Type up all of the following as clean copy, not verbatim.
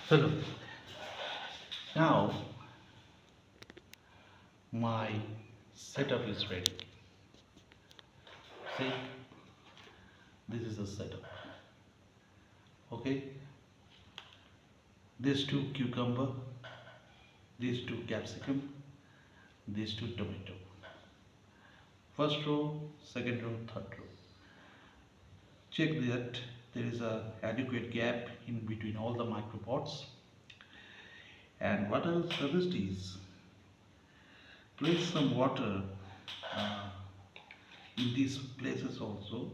Hello. Now my setup is ready. See, this is the setup. Okay, these two cucumber, these two capsicum, these two tomato. First row, second row, third row. Check that there is a adequate gap in between all the micropots. And what I will suggest is place some water uh, in these places also,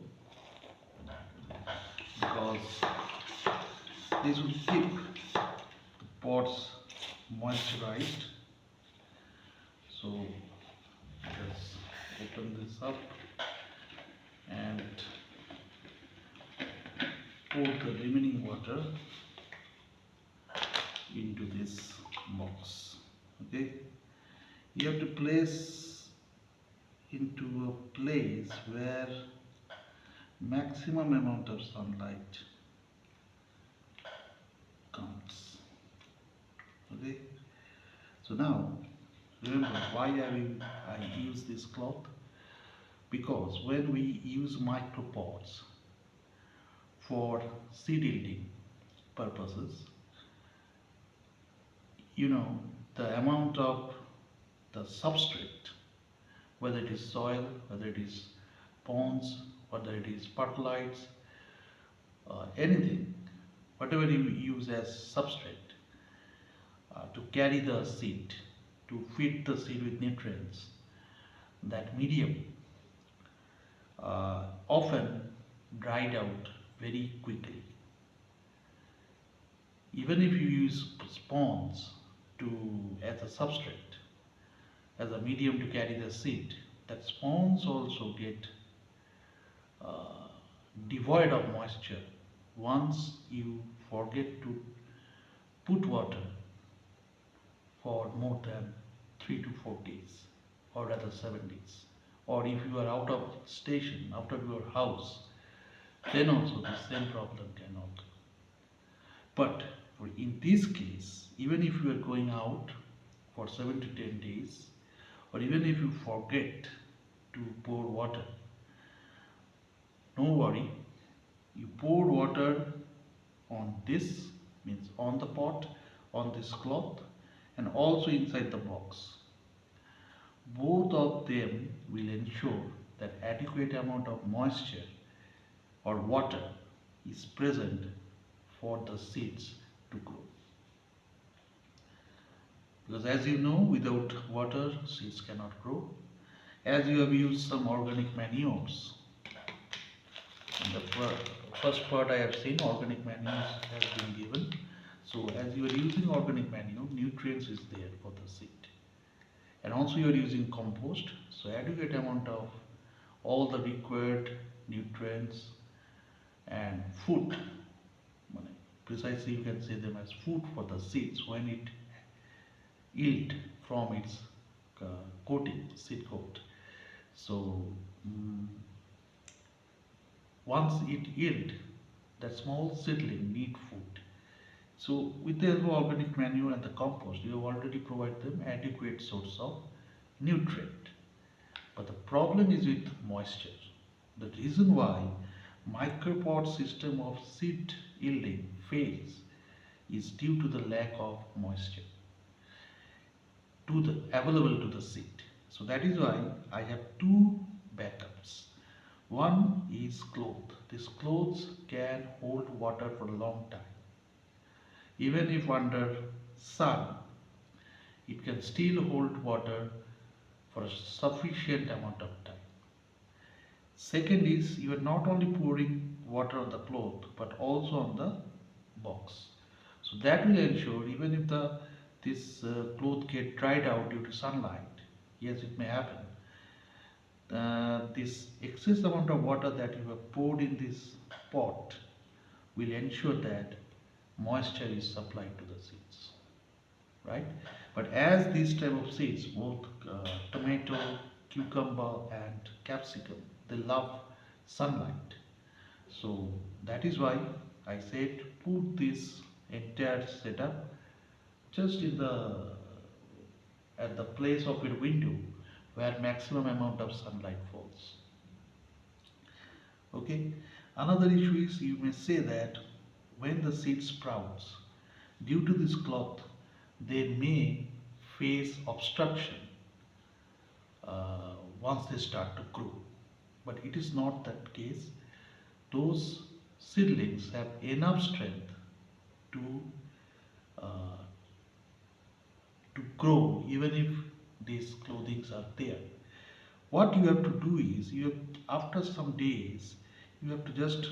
because this will keep the pots moisturized. So just open this up and pour the remaining water into this box. Okay, you have to place into a place where maximum amount of sunlight comes. Okay, so now remember why I use this cloth, because when we use micropots for seed yielding purposes, the amount of the substrate, whether it is soil, whether it is ponds, whether it is percolates, anything, whatever you use as substrate to carry the seed, to feed the seed with nutrients, that medium often dried out very quickly. Even if you use ponds as a substrate, as a medium to carry the seed, that spawns also get devoid of moisture once you forget to put water for more than 3 to 4 days, or rather 7 days. Or if you are out of station, out of your house, then also the same problem can occur. But in this case, even if you are going out for 7 to 10 days, or even if you forget to pour water, no worry, you pour water on this, means on the pot, on this cloth, and also inside the box. Both of them will ensure that adequate amount of moisture or water is present for the seeds to grow. Because as you know, without water, seeds cannot grow. As you have used some organic manures, in the first part I have seen organic manures has been given. So as you are using organic manure, nutrients is there for the seed. And also you are using compost, so adequate amount of all the required nutrients and food, precisely you can say them as food for the seeds when it yield from its coating, seed coat. So once it yield, that small seedling need food. So with the help of organic manure and the compost, you have already provided them adequate source of nutrient. But the problem is with moisture. The reason why micropod system of seed yielding fails is due to the lack of moisture available to the seed. So that is why I have two backups. One is cloth. These clothes can hold water for a long time. Even if under sun, it can still hold water for a sufficient amount of time. Second is, you are not only pouring water on the cloth but also on the box. So that will ensure, even if this cloth get dried out due to sunlight, yes, it may happen, this excess amount of water that you have poured in this pot will ensure that moisture is supplied to the seeds, right? But as these type of seeds, both tomato, cucumber and capsicum, they love sunlight. So that is why I said put this entire setup just in the at the place of your window where maximum amount of sunlight falls. Okay. Another issue is you may say that when the seed sprouts, due to this cloth, they may face obstruction once they start to grow. But it is not that case. Those seedlings have enough strength to uh, to grow even if these clothings are there. What you have to do is you have, after some days you have to just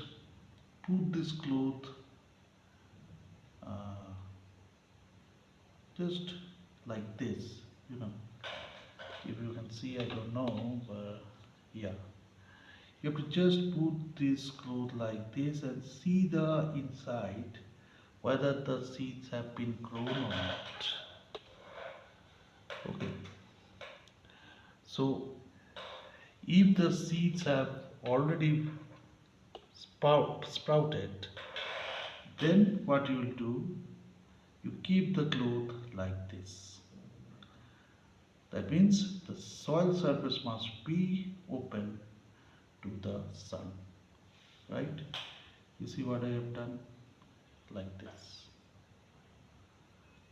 put this cloth uh, just like this, you know, if you can see, I don't know, but yeah, you have to just put this cloth like this and see the inside whether the seeds have been grown or not. Okay, so if the seeds have already sprouted, then what you will do, you keep the cloth like this. That means the soil surface must be open to the sun, right? You see what I have done? Like this.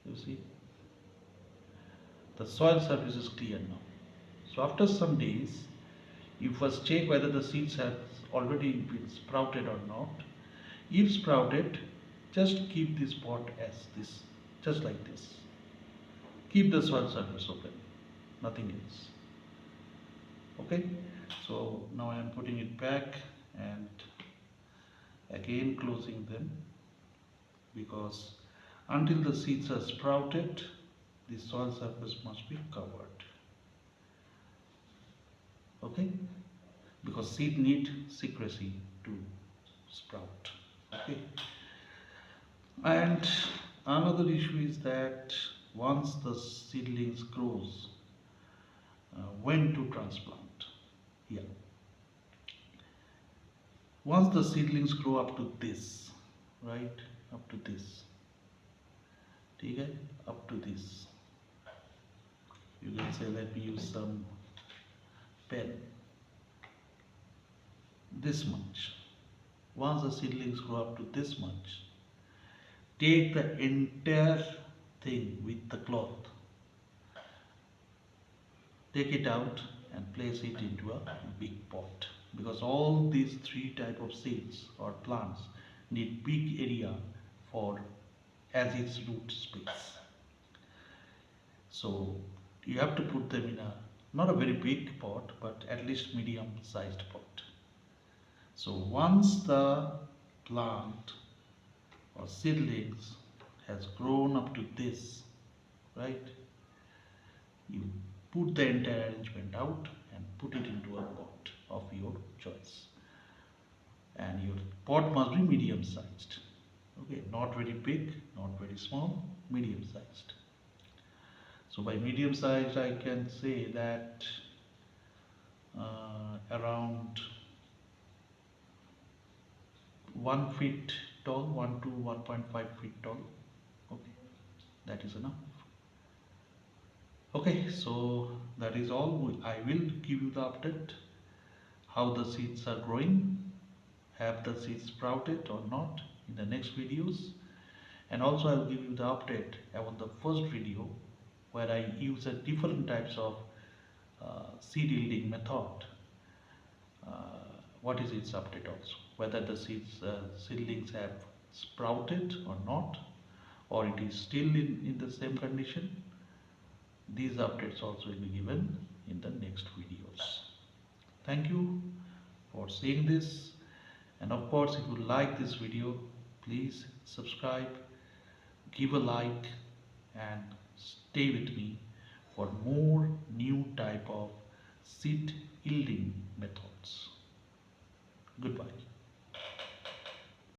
You see? The soil surface is clear now. So after some days, you first check whether the seeds have already been sprouted or not. If sprouted, just keep this pot as this, just like this. Keep the soil surface open, nothing else. Okay, so now I am putting it back and again closing them, because until the seeds are sprouted, the soil surface must be covered. Okay, because seed need secrecy to sprout. Okay, and another issue is that once the seedlings grows, when to transplant? Yeah, once the seedlings grow up to this, right, up to this, okay, up to this, you can say, let me use some pen, this much. Once the seedlings grow up to this much, take the entire thing with the cloth, take it out and place it into a big pot, because all these three type of seeds or plants need big area for as its root space. So you have to put them in a not a very big pot, but at least medium sized pot. So once the plant or seedlings has grown up to this, right, you put the entire arrangement out and put it into a pot of your choice, and your pot must be medium sized. Okay, not very big, not very small, medium sized. So by medium sized I can say that around 1 feet tall, 1 to 1.5 feet tall. Okay, that is enough. Okay, so that is all. I will give you the update how the seeds are growing, have the seeds sprouted or not in the next videos, and also I will give you the update about the first video where I use a different types of seed yielding method. What is its update also, whether the seedlings have sprouted or not, or it is still in the same condition. These updates also will be given in the next videos. Thank you for seeing this, and of course if you like this video, please subscribe, give a like, and stay with me for more new type of seed yielding methods. Goodbye.